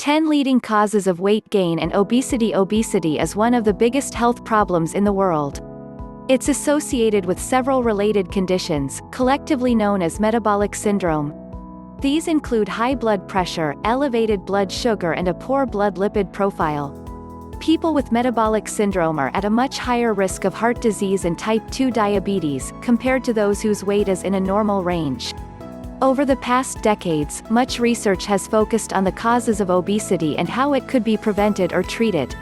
10 leading causes of weight gain and obesity. Obesity is one of the biggest health problems in the world. It's associated with several related conditions, collectively known as metabolic syndrome. These include high blood pressure, elevated blood sugar, and a poor blood lipid profile. People with metabolic syndrome are at a much higher risk of heart disease and type 2 diabetes, compared to those whose weight is in a normal range. Over the past decades, much research has focused on the causes of obesity and how it could be prevented or treated.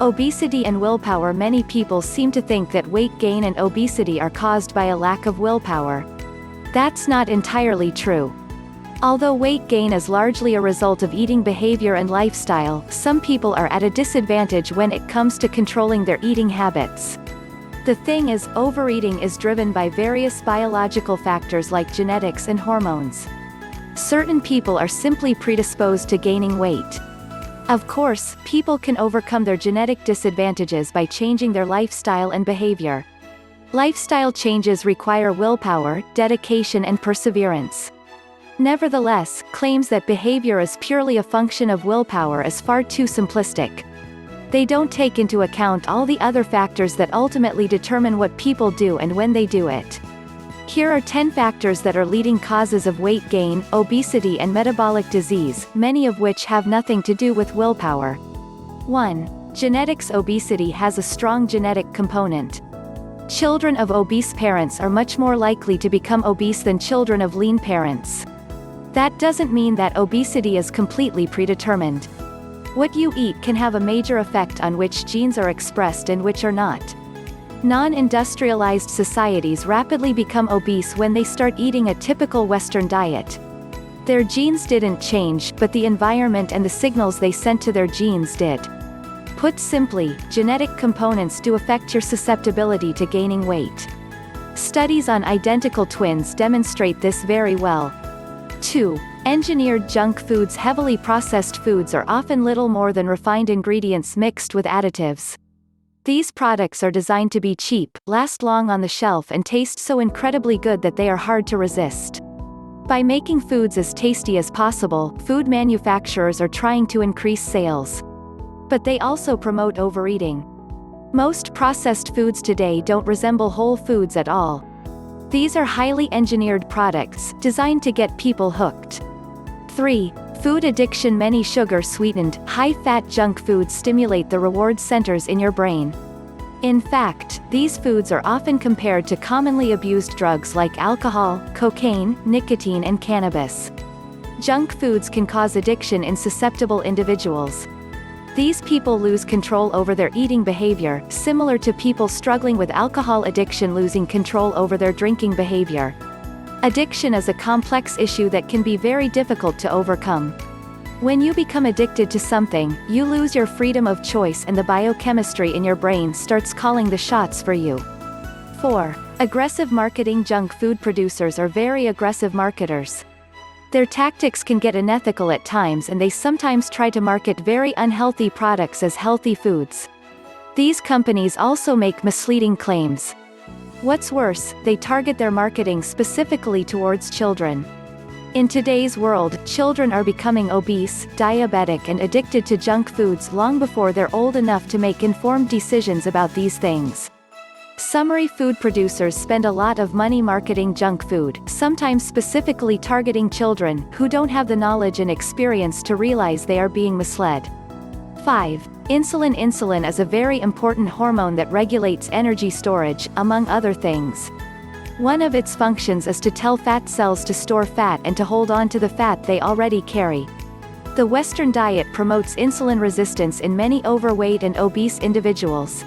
Obesity and willpower. Many people seem to think that weight gain and obesity are caused by a lack of willpower. That's not entirely true. Although weight gain is largely a result of eating behavior and lifestyle, some people are at a disadvantage when it comes to controlling their eating habits. The thing is, overeating is driven by various biological factors like genetics and hormones. Certain people are simply predisposed to gaining weight. Of course, people can overcome their genetic disadvantages by changing their lifestyle and behavior. Lifestyle changes require willpower, dedication, and perseverance. Nevertheless, claims that behavior is purely a function of willpower is far too simplistic. They don't take into account all the other factors that ultimately determine what people do and when they do it. Here are 10 factors that are leading causes of weight gain, obesity, and metabolic disease, many of which have nothing to do with willpower. 1. Genetics. Obesity has a strong genetic component. Children of obese parents are much more likely to become obese than children of lean parents. That doesn't mean that obesity is completely predetermined. What you eat can have a major effect on which genes are expressed and which are not. Non-industrialized societies rapidly become obese when they start eating a typical Western diet. Their genes didn't change, but the environment and the signals they sent to their genes did. Put simply, genetic components do affect your susceptibility to gaining weight. Studies on identical twins demonstrate this very well. 2. Engineered junk foods. Heavily processed foods are often little more than refined ingredients mixed with additives. These products are designed to be cheap, last long on the shelf, and taste so incredibly good that they are hard to resist. By making foods as tasty as possible, food manufacturers are trying to increase sales. But they also promote overeating. Most processed foods today don't resemble whole foods at all. These are highly engineered products, designed to get people hooked. 3. Food addiction. Many sugar-sweetened, high-fat junk foods stimulate the reward centers in your brain. In fact, these foods are often compared to commonly abused drugs like alcohol, cocaine, nicotine, and cannabis. Junk foods can cause addiction in susceptible individuals. These people lose control over their eating behavior, similar to people struggling with alcohol addiction losing control over their drinking behavior. Addiction is a complex issue that can be very difficult to overcome. When you become addicted to something, you lose your freedom of choice and the biochemistry in your brain starts calling the shots for you. 4. Aggressive marketing. Junk food producers are very aggressive marketers. Their tactics can get unethical at times, and they sometimes try to market very unhealthy products as healthy foods. These companies also make misleading claims. What's worse, they target their marketing specifically towards children. In today's world, children are becoming obese, diabetic, and addicted to junk foods long before they're old enough to make informed decisions about these things. Summary. Food producers spend a lot of money marketing junk food, sometimes specifically targeting children, who don't have the knowledge and experience to realize they are being misled. 5. Insulin. Insulin is a very important hormone that regulates energy storage, among other things. One of its functions is to tell fat cells to store fat and to hold on to the fat they already carry. The Western diet promotes insulin resistance in many overweight and obese individuals.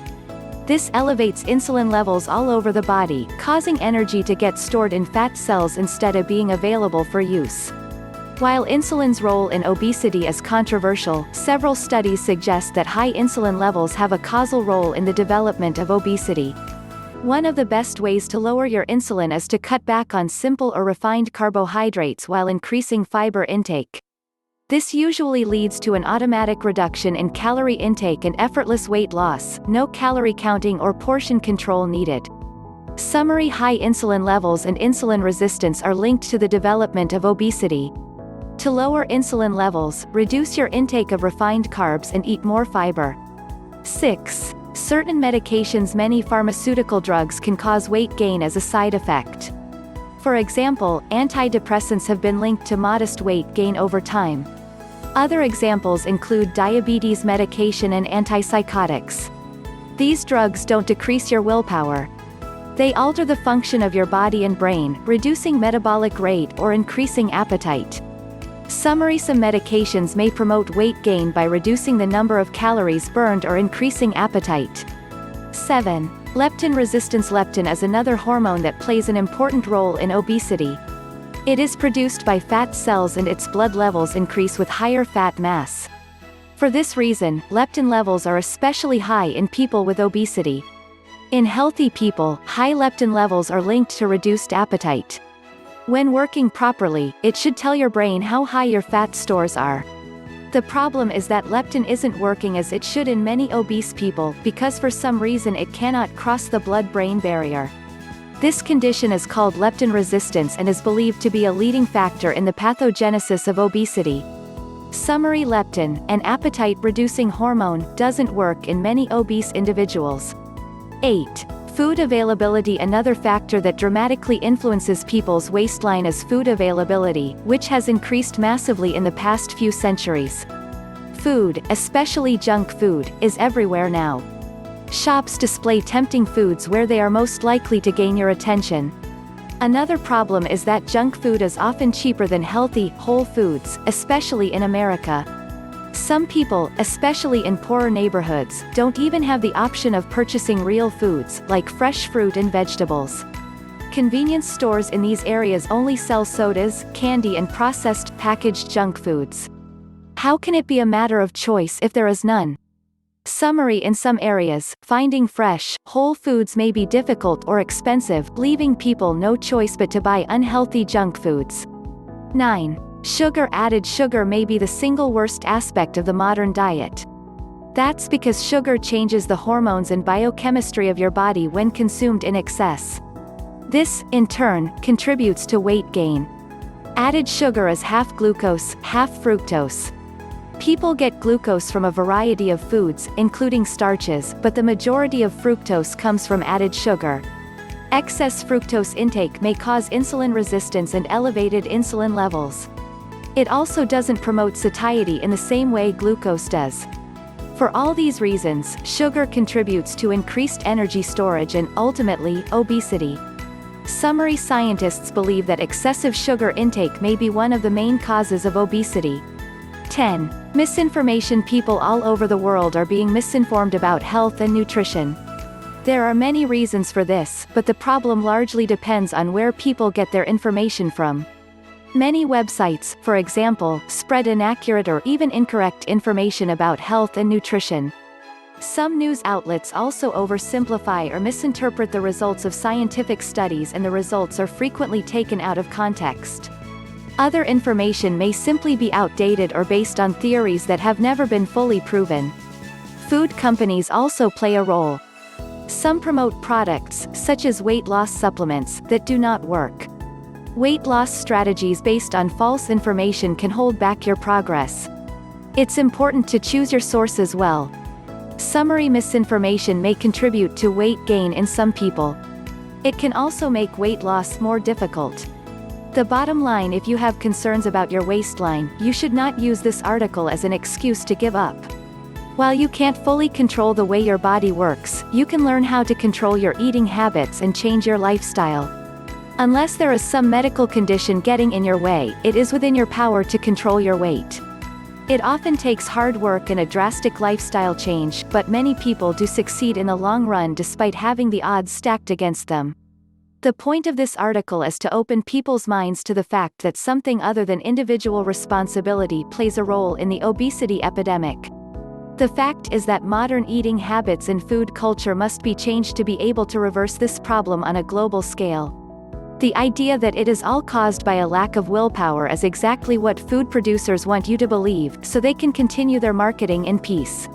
This elevates insulin levels all over the body, causing energy to get stored in fat cells instead of being available for use. While insulin's role in obesity is controversial, several studies suggest that high insulin levels have a causal role in the development of obesity. One of the best ways to lower your insulin is to cut back on simple or refined carbohydrates while increasing fiber intake. This usually leads to an automatic reduction in calorie intake and effortless weight loss, no calorie counting or portion control needed. Summary. High insulin levels and insulin resistance are linked to the development of obesity. To lower insulin levels, reduce your intake of refined carbs and eat more fiber. 6. Certain medications. Many pharmaceutical drugs can cause weight gain as a side effect. For example, antidepressants have been linked to modest weight gain over time. Other examples include diabetes medication and antipsychotics. These drugs don't decrease your willpower. They alter the function of your body and brain, reducing metabolic rate or increasing appetite. Summary: some medications may promote weight gain by reducing the number of calories burned or increasing appetite. 7. Leptin resistance. Leptin is another hormone that plays an important role in obesity. It is produced by fat cells and its blood levels increase with higher fat mass. For this reason, leptin levels are especially high in people with obesity. In healthy people, high leptin levels are linked to reduced appetite. When working properly, it should tell your brain how high your fat stores are. The problem is that leptin isn't working as it should in many obese people because for some reason it cannot cross the blood-brain barrier. This condition is called leptin resistance and is believed to be a leading factor in the pathogenesis of obesity. Summary: leptin, an appetite-reducing hormone, doesn't work in many obese individuals. 8. Food availability. Another factor that dramatically influences people's waistline is food availability, which has increased massively in the past few centuries. Food, especially junk food, is everywhere now. Shops display tempting foods where they are most likely to gain your attention. Another problem is that junk food is often cheaper than healthy, whole foods, especially in America. Some people, especially in poorer neighborhoods, don't even have the option of purchasing real foods, like fresh fruit and vegetables. Convenience stores in these areas only sell sodas, candy and processed, packaged junk foods. How can it be a matter of choice if there is none? Summary: in some areas, finding fresh, whole foods may be difficult or expensive, leaving people no choice but to buy unhealthy junk foods. 9. Sugar. Added sugar may be the single worst aspect of the modern diet. That's because sugar changes the hormones and biochemistry of your body when consumed in excess. This, in turn, contributes to weight gain. Added sugar is half glucose, half fructose. People get glucose from a variety of foods, including starches, but the majority of fructose comes from added sugar. Excess fructose intake may cause insulin resistance and elevated insulin levels. It also doesn't promote satiety in the same way glucose does. For all these reasons, sugar contributes to increased energy storage and, ultimately, obesity. Summary: scientists believe that excessive sugar intake may be one of the main causes of obesity. 10. Misinformation. People all over the world are being misinformed about health and nutrition. There are many reasons for this, but the problem largely depends on where people get their information from. Many websites, for example, spread inaccurate or even incorrect information about health and nutrition. Some news outlets also oversimplify or misinterpret the results of scientific studies, and the results are frequently taken out of context. Other information may simply be outdated or based on theories that have never been fully proven. Food companies also play a role. Some promote products, such as weight loss supplements, that do not work. Weight loss strategies based on false information can hold back your progress. It's important to choose your sources well. Summary: misinformation may contribute to weight gain in some people. It can also make weight loss more difficult. The bottom line: if you have concerns about your waistline, you should not use this article as an excuse to give up. While you can't fully control the way your body works, you can learn how to control your eating habits and change your lifestyle. Unless there is some medical condition getting in your way, it is within your power to control your weight. It often takes hard work and a drastic lifestyle change, but many people do succeed in the long run despite having the odds stacked against them. The point of this article is to open people's minds to the fact that something other than individual responsibility plays a role in the obesity epidemic. The fact is that modern eating habits and food culture must be changed to be able to reverse this problem on a global scale. The idea that it is all caused by a lack of willpower is exactly what food producers want you to believe, so they can continue their marketing in peace.